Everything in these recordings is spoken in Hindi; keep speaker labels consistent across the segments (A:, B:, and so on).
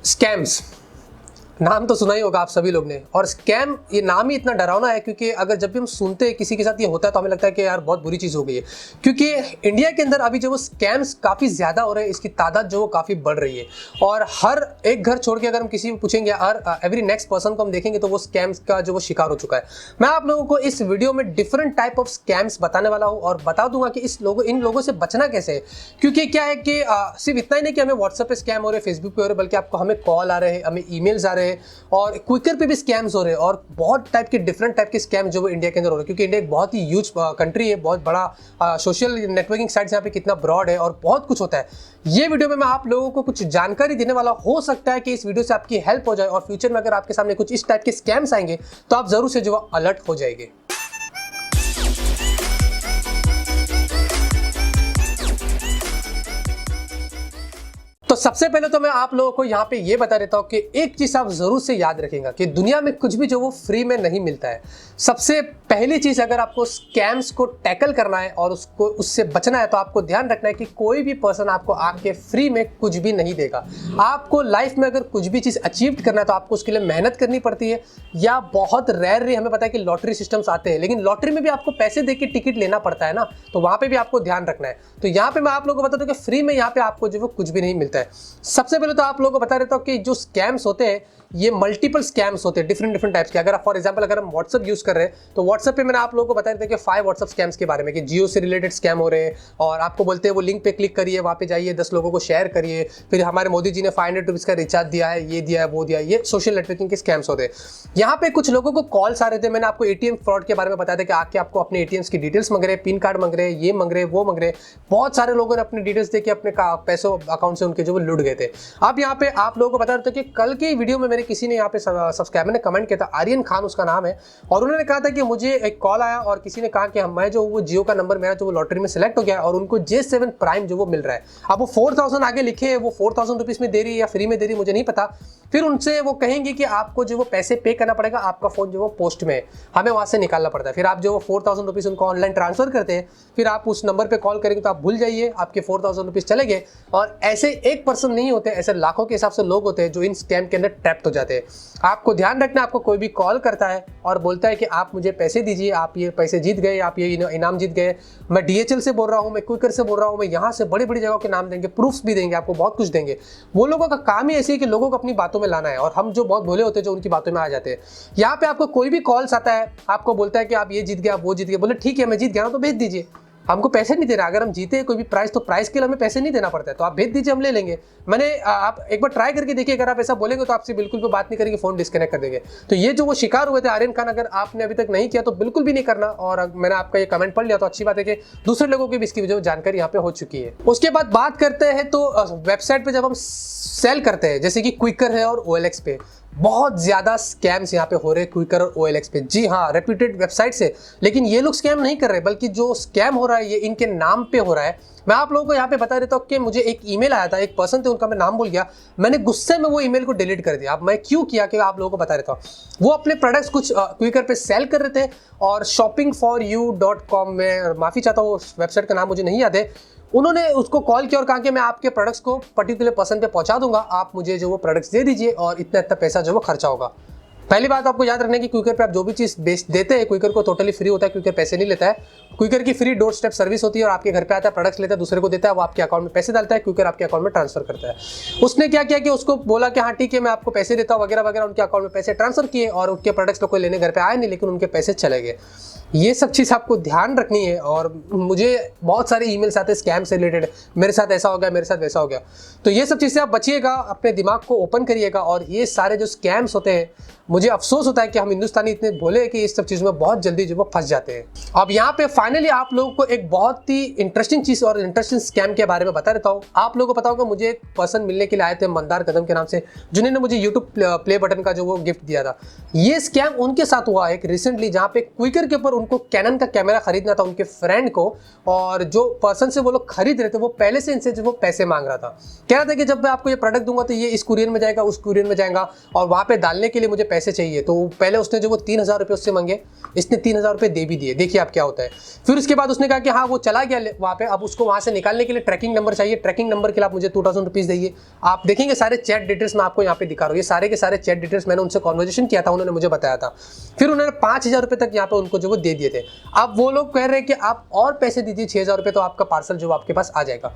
A: स्कैम्स नाम तो सुना ही होगा आप सभी लोग ने। और स्कैम ये नाम ही इतना डरावना है क्योंकि अगर जब भी हम सुनते हैं किसी के साथ ये होता है तो हमें लगता है कि यार बहुत बुरी चीज़ हो गई है। क्योंकि इंडिया के अंदर अभी जो वो स्कैम्स काफ़ी ज़्यादा हो रहे हैं, इसकी तादाद जो वो काफ़ी बढ़ रही है। और हर एक घर छोड़ के अगर हम किसी को पूछेंगे, हर एवरी नेक्स्ट पर्सन को हम देखेंगे तो वो स्कैम्स का जो वो शिकार हो चुका है। मैं आप लोगों को इस वीडियो में डिफरेंट टाइप ऑफ स्कैम्स बताने वाला हूँ और बता दूंगा कि इन लोगों से बचना कैसे है। क्योंकि क्या है कि सिर्फ इतना ही नहीं कि हमें व्हाट्सएप पे स्कैम हो रहे हैं, फेसबुक पे हो रहे हैं, बल्कि आपको हमें कॉल आ रहे हैं, हमें ईमेल्स आ रहे हैं और क्विकर पे भी स्कैम्स हो रहे हैं। और बहुत टाइप के डिफरेंट टाइप के स्कैम जो वो इंडिया के अंदर हो रहे हैं। क्योंकि इंडिया एक बहुत ही ह्यूज कंट्री है, बहुत बड़ा सोशल नेटवर्किंग साइट्स यहाँ पे कितना ब्रॉड है और बहुत कुछ होता है। ये वीडियो में मैं आप लोगों को कुछ जानकारी देने वाला, हो सकता है कि इस वीडियो से आपकी हेल्प हो जाए और फ्यूचर में अगर आपके सामने कुछ इस टाइप के स्कैम्स आएंगे तो आप जरूर से जो अलर्ट हो जाएंगे। तो सबसे पहले तो मैं आप लोगों को यहाँ पे ये बता देता हूँ कि एक चीज आप जरूर से याद रखेंगे कि दुनिया में कुछ भी जो वो फ्री में नहीं मिलता है। सबसे पहली चीज, अगर आपको स्कैम्स को टैकल करना है और उससे बचना है तो आपको ध्यान रखना है कि कोई भी पर्सन आपको आके फ्री में कुछ भी नहीं देगा। आपको लाइफ में अगर कुछ भी चीज अचीव करना है तो आपको उसके लिए मेहनत करनी पड़ती है, या बहुत रेयरली हमें पता है कि लॉटरी सिस्टम्स आते हैं, लेकिन लॉटरी में भी आपको पैसे दे के टिकट लेना पड़ता है ना, तो वहां पे भी आपको ध्यान रखना है। तो यहाँ पे मैं आप लोगों को बता दूं कि फ्री में यहाँ पे आपको जो वो कुछ भी नहीं मिलता है। सबसे पहले तो आप लोगों को बता देता हूं कि जो स्कैम्स होते हैं ये मल्टीपल स्कैम्स होते हैं, डिफरेंट टाइप्स के। अगर फॉर एग्जांपल अगर हम व्हाट्सएप यूज कर रहे हैं तो व्हाट्सएप पे मैंने आप लोगों को बता देता कि 5 व्हाट्सएप स्कैम्स के बारे में, कि जियो से रिलेटेड स्कैम हो रहे हैं और आपको बोलते हैं वो लिंक पे क्लिक करिए, वहां पे जाइए, 10 लोगों को शेयर करिए, फिर हमारे मोदी जी ने 500 रुपीज का रिचार्ज दिया है, ये दिया है, वो दिया है। ये सोशल नेटवर्किंग के स्कैम्स होते हैं। यहाँ पे कुछ लोगों को कॉल्स आ रहे थे, मैंने आपको एटीएम फ्रॉड के बारे में बताया था कि आके आपको अपने एटीएम्स की डिटेल्स मांग रहे हैं, पिन कार्ड मांग रहे हैं, ये मांग रहे हैं, वो मांग रहे हैं। बहुत सारे लोगों ने अपनी डिटेल्स देके अपने पैसों अकाउंट से उनके जो लुट गए थे। अब यहाँ पे आप लोगों को बता देते कि कल की वीडियो में मेरे किसी ने यहाँ पे सब्सक्राइबर ने कमेंट किया था, आर्यन खान उसका नाम है, और उन्होंने कहा था कि मुझे एक कॉल आया और किसी ने कहा कि मैं जो वो जियो का नंबर मेरा जो वो लॉटरी में सिलेक्ट हो गया और उनको J7 प्राइम जो वो मिल रहा है। अब वो 4000 आगे लिखे है, वो 4000 रुपीज में दे रही है या फ्री में दे रही है मुझे नहीं पता। फिर उनसे वो कहेंगे कि आपको जो वो पैसे पे करना पड़ेगा, आपका फोन जो वो पोस्ट में है, हमें वहां से निकालना पड़ता है। फिर आप जो वो 4000 रुपीज उनको ऑनलाइन ट्रांसफर करते हैं, फिर आप उस नंबर पे कॉल करेंगे तो आप भूल जाइए, आपके 4000 रुपीज चले गए। और ऐसे एक पर्सन नहीं होते, ऐसे लाखों के हिसाब से लोग होते हैं जो इन स्कैम के अंदर ट्रैप्ड हो जाते हैं। आपको ध्यान रखना, आपको कोई भी कॉल करता है और बोलता है कि आप मुझे पैसे दीजिए, आप ये पैसे जीत गए, आप ये इनाम जीत गए, मैं DHL से बोल रहा हूँ, मैं क्विकर से बोल रहा हूँ, मैं यहाँ से बड़ी बड़ी जगहों के नाम देंगे, प्रूफ्स भी देंगे, आपको बहुत कुछ देंगे। वो लोगों का काम ही ऐसे है कि लोगों को अपनी बातों में लाना है और हम जो बहुत भोले होते हैं जो उनकी बातों में आ जाते हैं। यहाँ पे आपको कोई भी कॉल्स आता है, आपको बोलता है कि आप ये जीत गए, आप वो जीत गए, बोले ठीक है मैं जीत गया तो भेज दीजिए, हमको पैसे नहीं देना। अगर हम जीते कोई भी प्राइस तो प्राइस के लिए हमें पैसे नहीं देना पड़ता है, तो आप भेज दीजिए, हम ले लेंगे। आप एक बार ट्राई करके देखिए, अगर आप ऐसा बोलेंगे तो आपसे बिल्कुल भी बात नहीं करेंगे, फोन डिस्कनेक्ट कर देंगे। तो ये जो वो शिकार हुए थे आर्यन खान, अगर आपने अभी तक नहीं किया तो बिल्कुल भी नहीं करना। और मैंने आपका ये कमेंट पढ़ लिया तो अच्छी बात है कि दूसरे लोगों की भी इसकी जो जानकारी यहाँ पे हो चुकी है। उसके बाद बात करते हैं तो वेबसाइट पे जब हम सेल करते हैं, जैसे कि क्विकर है और OLX पे, बहुत ज्यादा स्कैम्स यहाँ पे हो रहे हैं क्विकर और OLX पे। जी हाँ, रेप्यूटेड वेबसाइट से, लेकिन ये लोग स्कैम नहीं कर रहे, बल्कि जो स्कैम हो रहा है ये इनके नाम पे हो रहा है। मैं आप लोगों को यहाँ पे बता देता हूँ कि मुझे एक ईमेल आया था, एक पर्सन थे, उनका मैं नाम भूल गया, मैंने गुस्से में वो ईमेल को डिलीट कर दिया। अब मैं क्यों किया कि आप लोगों को बता देता हूँ। वो अपने प्रोडक्ट्स कुछ क्विकर पे सेल कर रहे थे और shoppingforyou.com में, माफी चाहता हूँ वेबसाइट का नाम मुझे नहीं याद है, उन्होंने उसको कॉल किया और कहा कि मैं आपके प्रोडक्ट्स को पर्टिकुलर पर्सन पे पहुंचा दूंगा, आप मुझे जो वो प्रोडक्ट्स दे दीजिए और इतना इतना पैसा जो वो खर्चा होगा। पहली बात आपको याद रखना है कि क्विकर पे आप जो भी चीज बेच देते हैं, क्विकर को टोटली फ्री होता है, क्विकर पैसे नहीं लेता है। क्विकर की फ्री डोर स्टेप सर्विस होती है और आपके घर पे आता है, प्रोडक्ट्स लेता है, दूसरे को देता है, वो आपके अकाउंट में पैसे डालता है, क्विकर आपके अकाउंट में ट्रांसफर करता है। उसने क्या किया कि उसको बोला कि हाँ ठीक है मैं आपको पैसे देता हूँ वगैरह वगैरह, उनके अकाउंट में पैसे ट्रांसफर किए और उनके प्रोडक्ट्स को कोई लेने घर पे आए नहीं, लेकिन उनके पैसे चले गए। ये सब चीज़ आपको ध्यान रखनी है। और मुझे बहुत सारे ईमेल्स आते हैं स्कैम से रिलेटेड, मेरे साथ ऐसा हो गया, मेरे साथ वैसा हो गया। तो ये सब चीज़ से आप बचिएगा, अपने दिमाग को ओपन करिएगा। और ये सारे जो स्कैम्स होते हैं, मुझे अफसोस होता है कि हम हिंदुस्तानी इतने भोले हैं कि इस सब चीज़ों में बहुत जल्दी जो वो फंस जाते हैं। अब यहाँ पे फाइनली आप लोगों को एक बहुत ही इंटरेस्टिंग चीज़ और इंटरेस्टिंग स्कैम के बारे में बता देता हूँ। आप लोगों को पता होगा, मुझे एक पर्सन मिलने के लिए आए थे मंदार कदम के नाम से, जिन्होंने मुझे यूट्यूब प्ले बटन का जो वो गिफ्ट दिया था। ये स्कैम उनके साथ हुआ एक रिसेंटली, जहाँ पे क्विकर के ऊपर उनको कैनन का कैमरा खरीदना था उनके फ्रेंड को, और जो पर्सन से वो लोग खरीद रहे थे वो पहले से इनसे जो वो पैसे मांग रहा था। कह रहा था कि जब मैं आपको ये प्रोडक्ट दूंगा तो ये इस कुरियर में जाएगा, उस कुरियर में जाएगा, और वहाँ पे डालने के लिए मुझे पैसे पैसे चाहिए, तो पहले उसने जो वो 3,000 रुपये उससे मांगे, इसने 3,000 रुपये दे भी दिए। देखिए आप क्या होता है। फिर उसके बाद उसने कहा कि हाँ वो चला गया वहाँ पे, अब उसको वहाँ से निकालने के लिए ट्रैकिंग नंबर चाहिए, ट्रैकिंग नंबर के लिए आप मुझे 2,000 रुपीज़ दइए। आप देखेंगे सारे चैट डिटेल्स मैं आपको यहाँ पे दिखा रहा हूँ, ये सारे के सारे चैट डिटेल्स मैंने उनसे कॉन्वर्जेशन किया था, उन्होंने मुझे बताया था। फिर उन्होंने 5,000 रुपये तक यहाँ पे उनको जो वो दे दिए थे। अब वो लोग कह रहे हैं कि आप और पैसे दीजिए 6,000 रुपये, तो आपका पार्सल जो आपके पास आ जाएगा।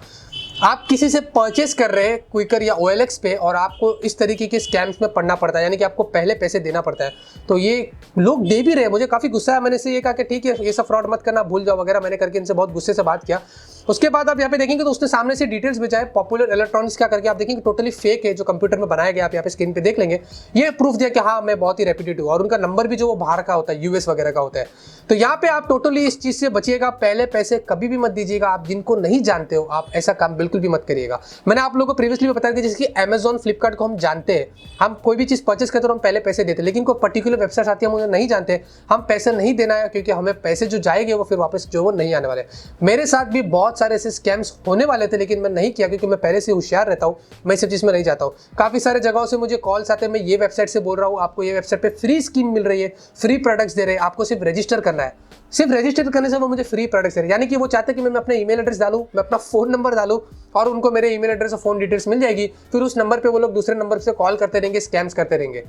A: आप किसी से परचेस कर रहे हैं क्विकर या OLX पे, और आपको इस तरीके के स्कैम्स में पड़ना पड़ता है, यानी कि आपको पहले पैसे देना पड़ता है। तो ये लोग दे भी रहे हैं, मुझे काफ़ी गुस्सा है। मैंने इसे ये कहा कि ठीक है ये सब फ्रॉड मत करना, भूल जाओ वगैरह, मैंने करके इनसे बहुत गुस्से से बात किया। उसके बाद आप यहाँ पे देखेंगे तो उसने सामने से डिटेल्स भेजा है, पॉपुलर इलेक्ट्रॉनिक्स का करके, आप देखेंगे टोटली फेक है, जो कंप्यूटर में बनाया गया, आप यहाँ पे स्क्रीन पे देख लेंगे। ये प्रूफ दिया कि हाँ मैं बहुत ही रेप्यूटेड हूँ, और उनका नंबर भी जो वो बाहर का होता है, US वगैरह का होता है। तो यहाँ पे आप टोटली इस चीज़ से बचिएगा, पहले पैसे कभी भी मत दीजिएगा। आप जिनको नहीं जानते हो आप ऐसा काम बिल्कुल भी मत करिएगा। मैंने आप लोगों को प्रीवियसली बताया कि जैसे कि Amazon, फ्लिपकार्ट को हम जानते हैं, हम कोई भी चीज़ परचेस करते हैं तो हम पहले पैसे देते हैं, लेकिन कोई पर्टिकुलर वेबसाइट आती है हम उन्हें नहीं जानते, हम पैसे नहीं देना है, क्योंकि हमें पैसे जो जाएंगे वो फिर वापस जो वो नहीं आने वाले। मेरे साथ भी बहुत सारे ऐसे स्कैम्स होने वाले थे, लेकिन मैं नहीं किया, क्योंकि मैं पहले से होशियार रहता हूँ, मैं इस सब चीज़ में नहीं जाता हूँ। काफ़ी सारे जगहों से मुझे कॉल्स आते हैं, मैं ये वेबसाइट से बोल रहा हूँ, आपको ये वेबसाइट पे फ्री स्कीम मिल रही है, फ्री प्रोडक्ट्स दे रहे हैं, आपको सिर्फ रजिस्टर करना है। सिर्फ रजिस्टर करने से वो मुझे फ्री प्रोडक्ट्स दे रहे हैं, यानी कि वो चाहते हैं कि मैं अपना ईमेल एड्रेस डालूं, मैं अपना फ़ोन नंबर डालूं, और उनको मेरे ईमेल एड्रेस और फ़ोन डिटेल्स मिल जाएगी। फिर उस नंबर पे वो लोग दूसरे नंबर से कॉल करते रहेंगे, स्कैम्स करते रहेंगे।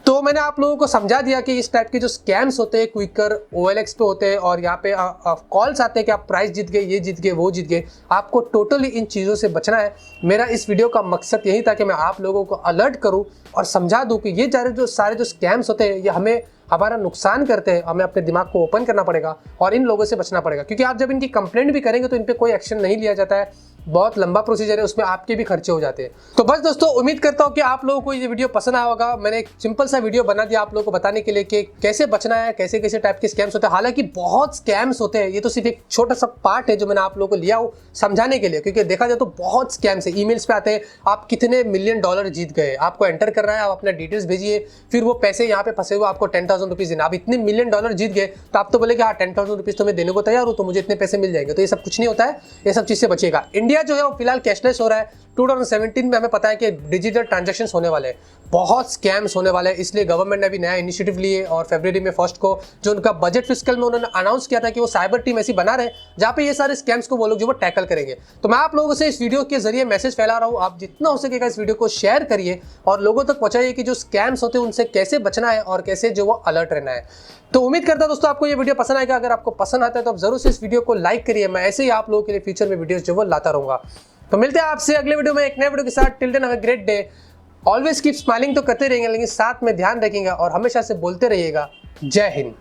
A: तो मैंने आप लोगों को समझा दिया कि इस टाइप के जो स्कैम्स होते हैं क्विकर, OLX पे होते हैं, और यहाँ पे कॉल्स आते हैं कि आप प्राइस जीत गए, ये जीत गए, वो जीत गए। आपको टोटली इन चीज़ों से बचना है। मेरा इस वीडियो का मकसद यही था कि मैं आप लोगों को अलर्ट करूँ और समझा दूँ कि ये सारे जो स्कैम्स होते हैं ये हमारा नुकसान करते हैं। हमें अपने दिमाग को ओपन करना पड़ेगा और इन लोगों से बचना पड़ेगा, क्योंकि आप जब इनकी कंप्लेंट भी करेंगे तो इन पे कोई एक्शन नहीं लिया जाता है, बहुत लंबा प्रोसीजर है, उसमें आपके भी खर्चे हो जाते हैं। तो बस दोस्तों, उम्मीद करता हूँ कि आप लोगों को ये वीडियो पसंद आया होगा। मैंने एक सिंपल सा वीडियो बना दिया आप लोगों को बताने के लिए कि कैसे बचना है, कैसे कैसे टाइप के स्कैम्स होते हैं। हालांकि बहुत स्कैम्स होते हैं, ये तो सिर्फ एक छोटा सा पार्ट है जो मैंने आप लोगों को लिया हो समझाने के लिए, क्योंकि देखा जाए तो बहुत स्कैम्स है। ईमेल्स पे आते हैं आप कितने मिलियन डॉलर जीत गए, आपको एंटर करना है, आप अपना डिटेल्स भेजिए, फिर वो पैसे यहाँ पे फंसे हुए आपको 10,000 रुपीज़ देना। आप इतने मिलियन डॉलर जीत गए तो आप तो बोले कि हाँ 10,000 रुपीज़ तो मैं देने को तैयार हूँ, तो मुझे इतने पैसे मिल जाएंगे। तो ये सब कुछ नहीं होता है, ये सब चीज़ से बचेगा। इंडिया जो है वो फिलहाल कैशलेस हो रहा है। 2017 में हमें पता है कि डिजिटल ट्रांजैक्शंस होने वाले हैं, बहुत स्कैम्स होने वाले हैं, इसलिए गवर्नमेंट ने अभी नया इनिशिएटिव लिए, और फरवरी में 1 को जो उनका बजट फिस्कल में उन्होंने अनाउंस किया था कि वो साइबर टीम ऐसी बना रहे हैं जहाँ पे ये सारे स्कैम्स को वो लोग जो वो टैकल करेंगे। तो मैं आप लोगों से इस वीडियो के जरिए मैसेज फैला रहा हूँ, आप जितना हो सकेगा इस वीडियो को शेयर करिए और लोगों तक पहुंचाइए कि जो स्कैम्स होते हैं उनसे कैसे बचना है और कैसे जो वो अलर्ट रहना है। तो उम्मीद करता हूं दोस्तों आपको ये वीडियो पसंद आएगा। अगर आपको पसंद आता है तो आप जरूर से इस वीडियो को लाइक करिए। मैं ऐसे ही आप लोगों के लिए फ्यूचर में वीडियोस जो वो लाता रहूंगा। तो मिलते हैं आपसे अगले वीडियो में एक नए वीडियो के साथ। Till then have a great day. Always keep smiling तो करते रहेंगे, लेकिन साथ में ध्यान रखेंगे और हमेशा से बोलते रहिएगा जय हिंद।